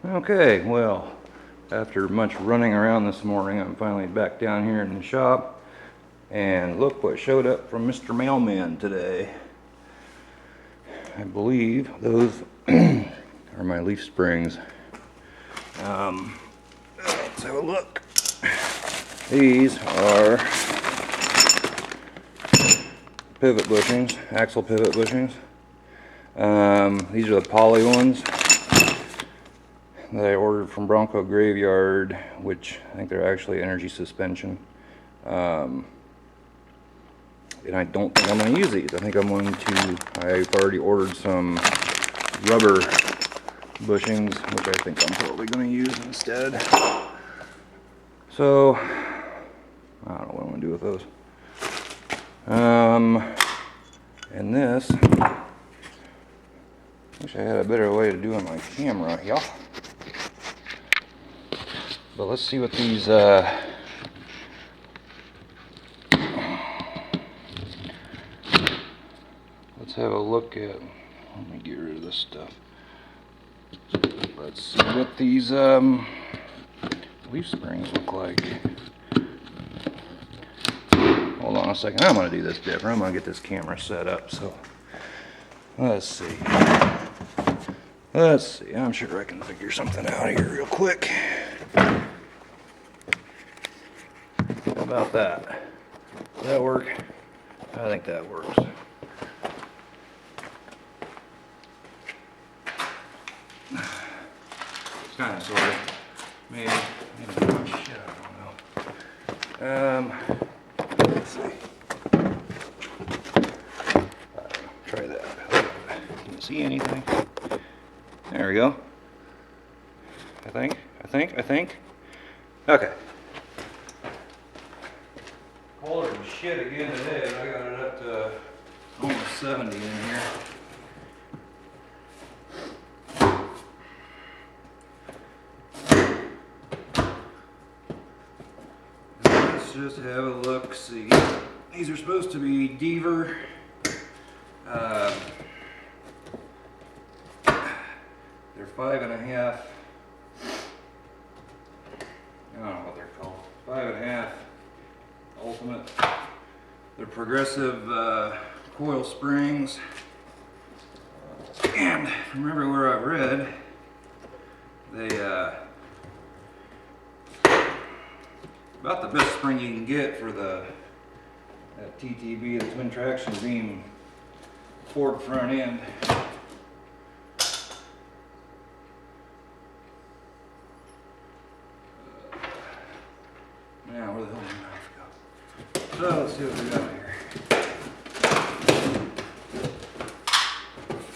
Okay, well, after much running around this morning, I'm finally back down here in the shop. And look what showed up from Mr. Mailman today. I believe those are my leaf springs. Let's have a look. These are pivot bushings, axle pivot bushings. These are the poly ones that I ordered from Bronco Graveyard, which I think they're actually energy suspension. And I don't think I'm going to use these. I think I'm going to, I've already ordered some rubber bushings, which I think I'm probably going to use instead. So, I don't know what I'm going to do with those. And this, wish I had a better way to do on my camera, yeah. But let's see what these, let's have a look at, let me get rid of this stuff. Let's see what these leaf springs look like. Hold on a second, I'm going to do this different. I'm going to get this camera set up, so let's see. Let's see, I'm sure I can figure something out here real quick. How about that? Does that work? I think that works. Kind of, sort of. Maybe not. Shit, I don't know. Let's see. Try that. Can you see anything? There we go. I think. Okay. Colder than shit again today, but I got it up to almost 70 in here. Let's just have a look, see. These are supposed to be Deaver. They're 5.5. I don't know what they're called. 5.5 Ultimate. They're progressive coil springs. And remember where I read, they about the best spring you can get for the TTB, the twin traction beam Ford front end. Now where the hell did my knife go? So let's see what we got here.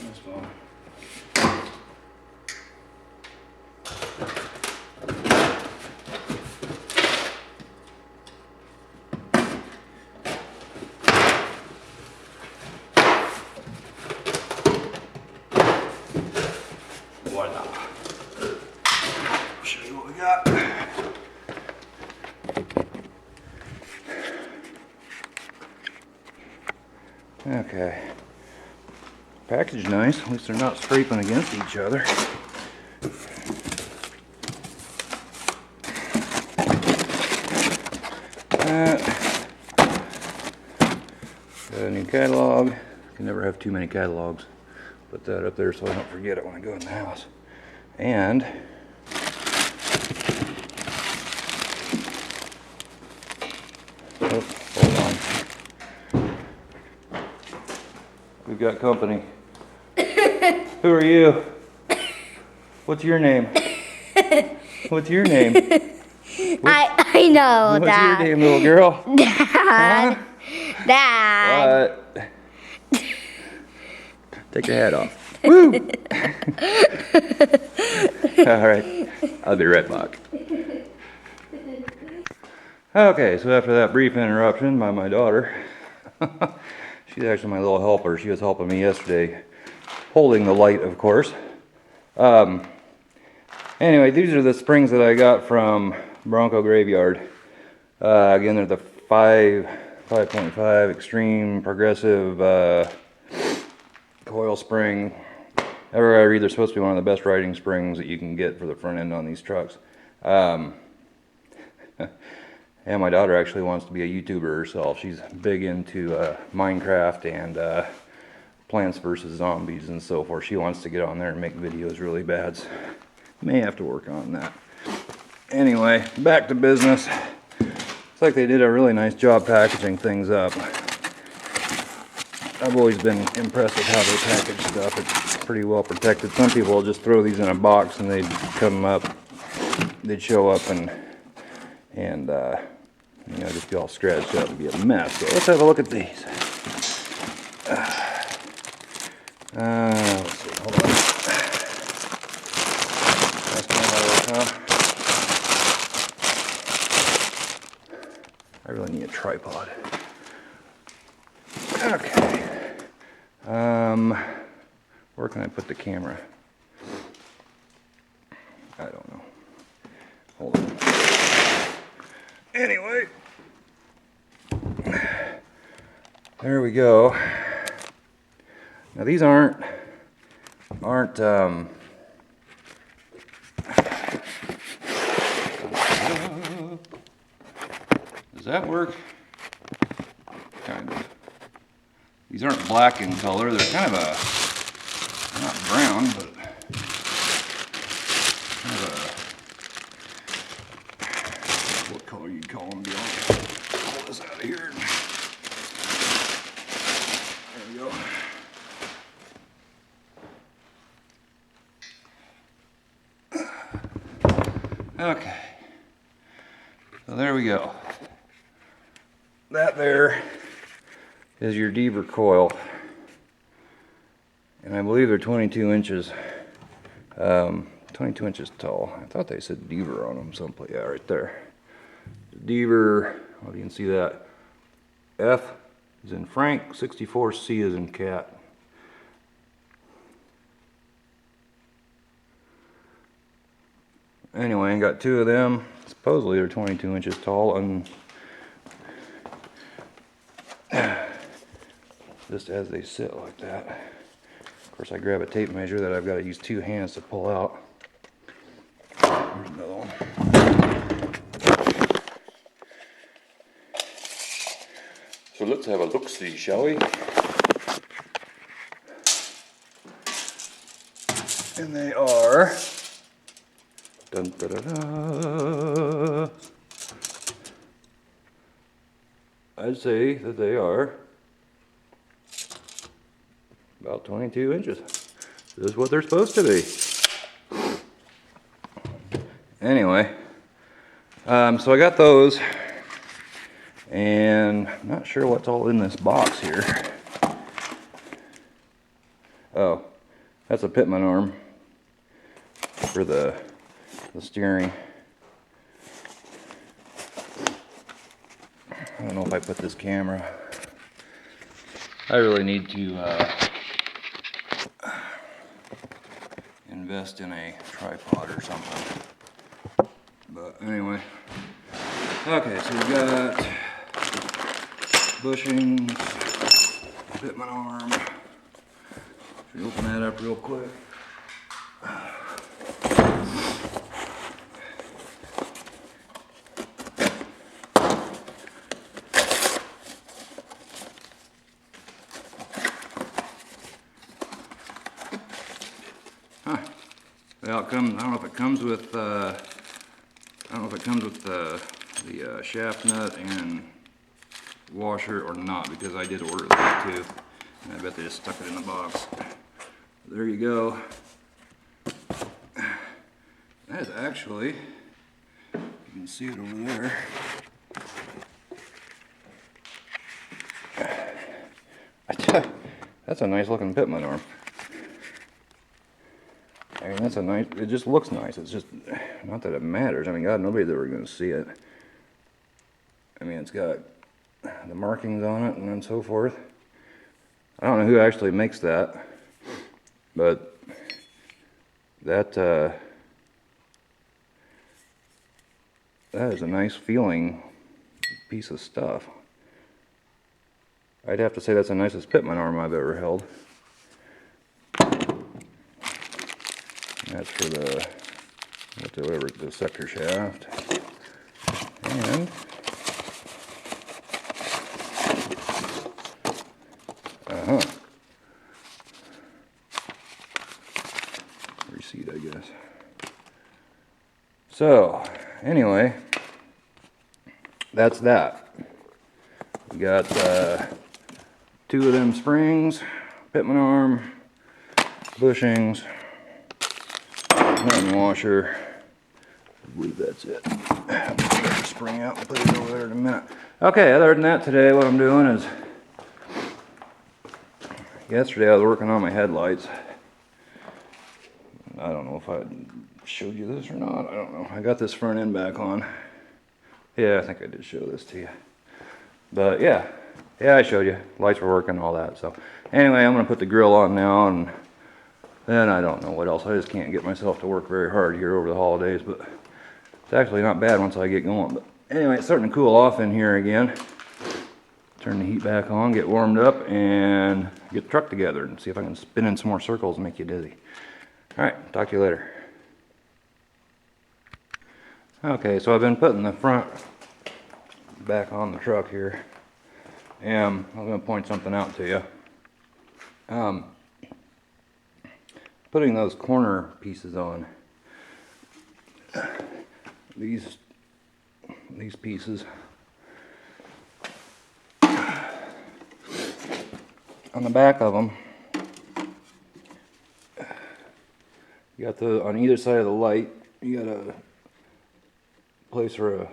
This one. Voila. I'll show you what we got. Okay. Package nice, at least they're not scraping against each other. Got a new catalog. Can never have too many catalogs. Put that up there so I don't forget it when I go in the house. And oh, hold on. We've got company. Who are you? What's your name? What's your name? I know, What's Dad. your name, little girl? Dad. Huh? Dad. What? Take your hat off. Woo! Alright, I'll be right back. Okay, so after that brief interruption by my daughter, she's actually my little helper. She was helping me yesterday, holding the light, of course. Anyway, these are the springs that I got from Bronco Graveyard. Again, they're the 5.5 extreme progressive coil spring. I read they're supposed to be one of the best riding springs that you can get for the front end on these trucks. And my daughter actually wants to be a YouTuber herself. She's big into Minecraft and Plants vs. Zombies and so forth. She wants to get on there and make videos really bad. So may have to work on that. Anyway, back to business. It's like they did a really nice job packaging things up. I've always been impressed with how they package stuff. It's pretty well protected. Some people will just throw these in a box and they'd come up, they'd show up and you know, just be all scratched up and be a mess. So let's have a look at these. Let's see, hold on. That's my little, I really need a tripod. Okay. Where can I put the camera? I don't know. Hold on. Anyway. There we go. Now these aren't does that work? Kind of. These aren't black in color. They're kind of a, not brown, but kind of a, what color you'd call them, be honest. Pull this out of here. There we go. Okay. So there we go. That there is your Deaver coil, and I believe they're 22 inches 22 inches tall. I thought they said Deaver on them someplace. Yeah, right there. Deaver, well, you can see that. F is in Frank, 64, C is in cat. Anyway, I got two of them. Supposedly they're 22 inches tall, and just as they sit like that. Of course, I grab a tape measure that I've got to use two hands to pull out. Here's another one. So let's have a look-see, shall we? And they are, dun, da, da, da. I'd say that they are about 22 inches. This is what they're supposed to be. Anyway, so I got those, and I'm not sure what's all in this box here. Oh, that's a Pitman arm for the steering. I don't know if I put this camera. I really need to invest in a tripod or something. But anyway, okay, so we've got bushings, Pitman arm. Should we open that up real quick? Well, it comes, I don't know if it comes with the shaft nut and washer or not, because I did order that too, and I bet they just stuck it in the box. There you go. That is actually, you can see it over there. That's a nice looking Pitman arm. I mean, that's a nice, it just looks nice. It's just, not that it matters. I mean, God, nobody's ever going to see it. I mean, it's got the markings on it and then so forth. I don't know who actually makes that, but that is a nice feeling piece of stuff. I'd have to say that's the nicest Pitman arm I've ever held. That's for the whatever, the sector shaft. And receipt, I guess. So anyway, that's that. We got 2 of them springs, Pitman arm, bushings, nut washer. I believe that's it. I'll take the spring out and put it over there in a minute. Okay, other than that, today what I'm doing is, yesterday I was working on my headlights. I don't know if I showed you this or not. I don't know. I got this front end back on. Yeah, I think I did show this to you. But yeah, I showed you. Lights were working, all that. So anyway, I'm gonna put the grill on now, and then I don't know what else. I just can't get myself to work very hard here over the holidays, but it's actually not bad once I get going. But anyway, it's starting to cool off in here again. Turn the heat back on, get warmed up, and get the truck together and see if I can spin in some more circles and make you dizzy. All right, talk to you later. Okay, so I've been putting the front back on the truck here, and I'm going to point something out to you. Putting those corner pieces on, these pieces, on the back of them, you got on either side of the light, you got a place where a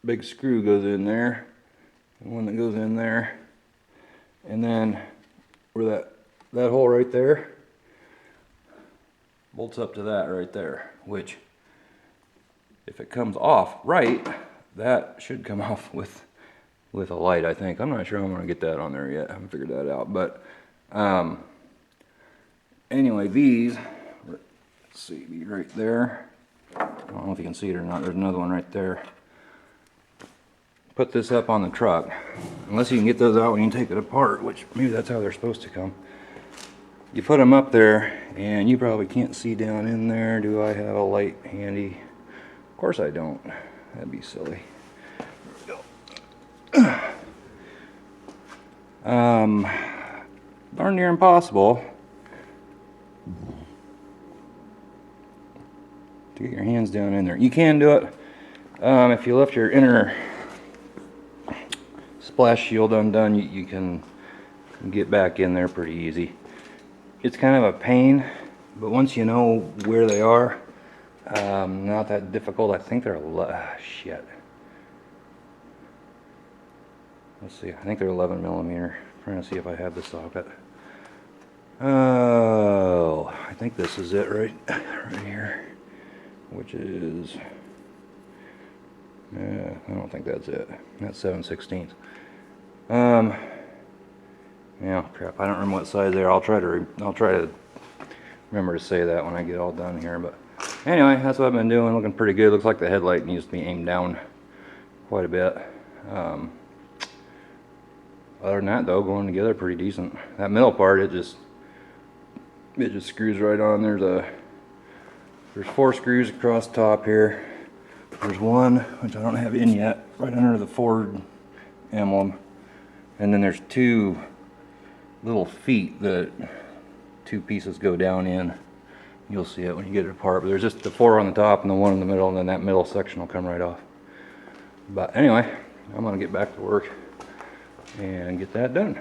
big screw goes in there, and one that goes in there, and then where that hole right there bolts up to that right there, which if it comes off right, that should come off with a light, I think. I'm not sure I'm going to get that on there yet. I haven't figured that out. But anyway, these, let's see, be right there. I don't know if you can see it or not. There's another one right there. Put this up on the truck. Unless you can get those out when you take it apart, which maybe that's how they're supposed to come. You put them up there, and you probably can't see down in there. Do I have a light handy? Of course I don't. That'd be silly. Darn near impossible to get your hands down in there. You can do it if you left your inner splash shield undone. You can get back in there pretty easy. It's kind of a pain, but once you know where they are, not that difficult. I think they're shit. Let's see. I think they're 11 millimeter. I'm trying to see if I have the socket. Oh, I think this is it right here, which is, I don't think that's it. That's 7/16. Yeah, crap. I don't remember what size they are. I'll try to remember to say that when I get all done here. But anyway, that's what I've been doing. Looking pretty good. Looks like the headlight needs to be aimed down quite a bit. Other than that, though, going together pretty decent. That middle part, it just screws right on. There's 4 screws across the top here. There's one, which I don't have in yet, right under the Ford emblem. And then there's 2 little feet that 2 pieces go down in. You'll see it when you get it apart. But there's just the 4 on the top and the 1 in the middle, and then that middle section will come right off. But anyway, I'm gonna get back to work and get that done.